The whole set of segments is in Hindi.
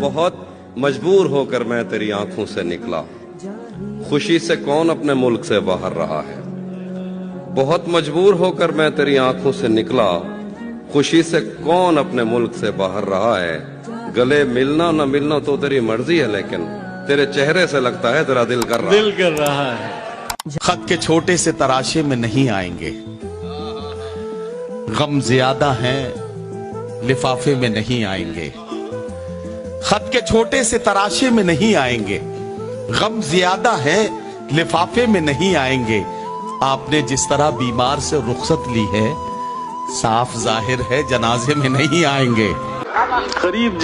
बहुत मजबूर होकर मैं तेरी आंखों से निकला, खुशी से कौन अपने मुल्क से बाहर रहा है। बहुत मजबूर होकर मैं तेरी आंखों से निकला, खुशी से कौन अपने मुल्क से बाहर रहा है। गले मिलना न मिलना तो तेरी मर्जी है, लेकिन तेरे चेहरे से लगता है तेरा दिल कर रहा है। खत के छोटे से तराशे में नहीं आएंगे, गम ज्यादा है लिफाफे में नहीं आएंगे। खत के छोटे से तराशे में नहीं आएंगे, गम ज्यादा है लिफाफे में नहीं आएंगे। आपने जिस तरह बीमार से रुखसत ली है, साफ जाहिर है जनाजे में नहीं आएंगे। करीब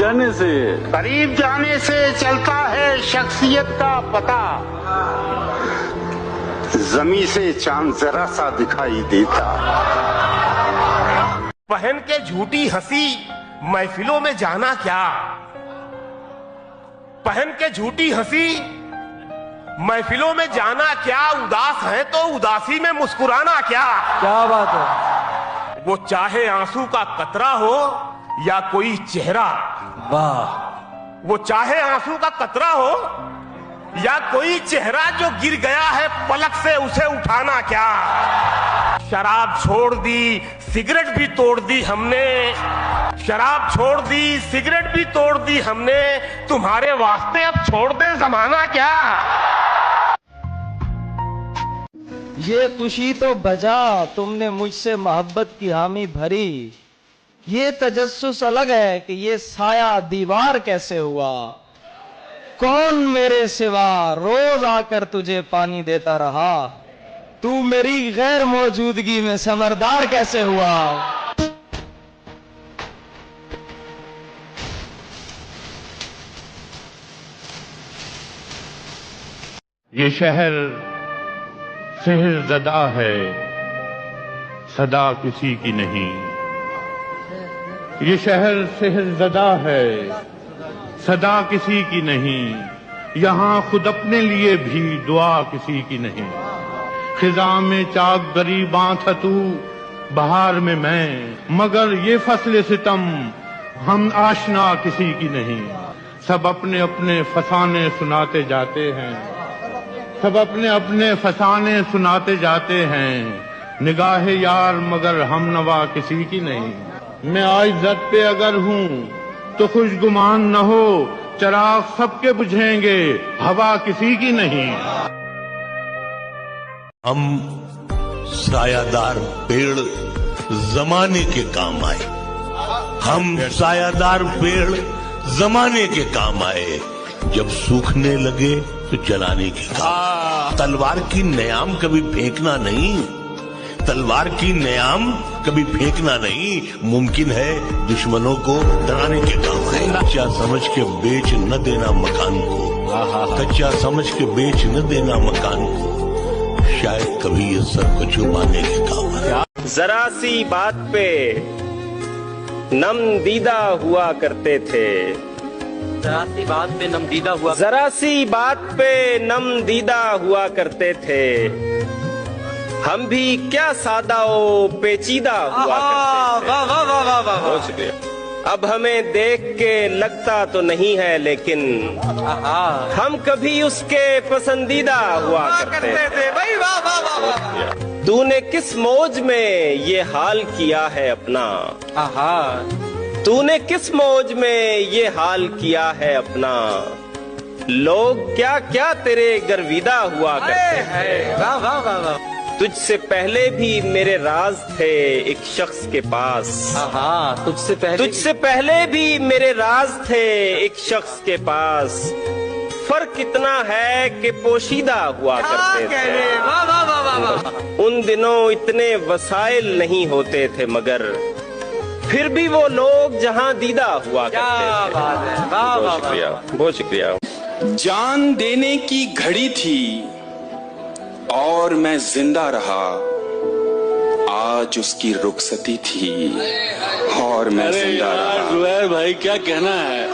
जाने से चलता है शख्सियत का पता, जमी से चांद जरा सा दिखाई देता। पहन के झूठी हंसी महफिलों में जाना क्या, पहन के झूठी हंसी महफिलों में जाना क्या। उदास है तो उदासी में मुस्कुराना क्या बात है। वो चाहे आंसू का कतरा हो या कोई चेहरा, वाह। वो चाहे आंसू का कतरा हो या कोई चेहरा जो गिर गया है पलक से, उसे उठाना क्या। शराब छोड़ दी, सिगरेट भी तोड़ दी हमने, शराब छोड़ दी, सिगरेट भी तोड़ दी हमने। तुम्हारे वास्ते अब छोड़ दे जमाना क्या। ये खुशी तो बजा तुमने मुझसे मोहब्बत की हामी भरी, ये तजस्सुस अलग है कि ये साया दीवार कैसे हुआ। कौन मेरे सिवा रोज आकर तुझे पानी देता रहा, तू मेरी गैर मौजूदगी में समरदार कैसे हुआ। ये शहर सेहरज़दा है, सदा किसी की नहीं। ये शहर सेहरज़दा है, सदा किसी की नहीं। यहाँ खुद अपने लिए भी दुआ किसी की नहीं। खिज़ा में चाक गरीबां था तू, बहार में मैं, मगर ये फसले सितम हम आशना किसी की नहीं। सब अपने अपने फसाने सुनाते जाते हैं, सब अपने अपने फसाने सुनाते जाते हैं। निगाहे यार मगर हम नवा किसी की नहीं। मैं आज इज्जत पे अगर हूँ तो खुशगुमान न हो, चराग सबके बुझेंगे हवा किसी की नहीं। हम सायादार पेड़ जमाने के काम आए, हम सायादार पेड़ जमाने के काम आए। जब सूखने लगे तो जलाने के काम। तलवार की नयाम कभी फेंकना नहीं, तलवार की नयाम कभी फेंकना नहीं। मुमकिन है दुश्मनों को डराने के काम है। कच्चा समझ के बेच न देना मकान को, कच्चा समझ के बेच न देना मकान को, शायद कभी ये सर को छुपाने के काम है। जरा सी बात पे नम दीदा हुआ करते थे, जरा सी बात पे नम दीदा हुआ, जरा सी बात पे नम दीदा हुआ करते थे। हम भी क्या सादा ओ पेचीदा हुआ करते थे। वाह वाह वाह वाह वाह। बहुत शुक्रिया। अब हमें देख के लगता तो नहीं है, लेकिन हम कभी उसके पसंदीदा हुआ करते थे। भाई वाह वाह वाह। तूने किस मौज में ये हाल किया है अपना, तूने किस मौज में ये हाल किया है अपना। लोग क्या क्या तेरे गर्विदा हुआ करते थे। वाह वाह वाह वाह। तुझसे पहले भी मेरे राज थे एक शख्स के पास, तुझसे पहले भी मेरे राज थे एक शख्स के पास। फर्क इतना है कि पोशीदा हुआ करते थे। वाह वाह वाह वाह वाह। उन दिनों इतने वसाइल नहीं होते थे, मगर फिर भी वो लोग जहां दीदा हुआ करते थे। बहुत शुक्रिया, बहुत शुक्रिया। जान देने की घड़ी थी और मैं जिंदा रहा, आज उसकी रुखसती थी और मैं जिंदा रहा। जुबैर भाई क्या कहना है।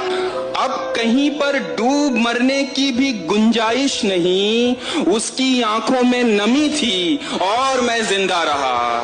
अब कहीं पर डूब मरने की भी गुंजाइश नहीं, उसकी आंखों में नमी थी और मैं जिंदा रहा।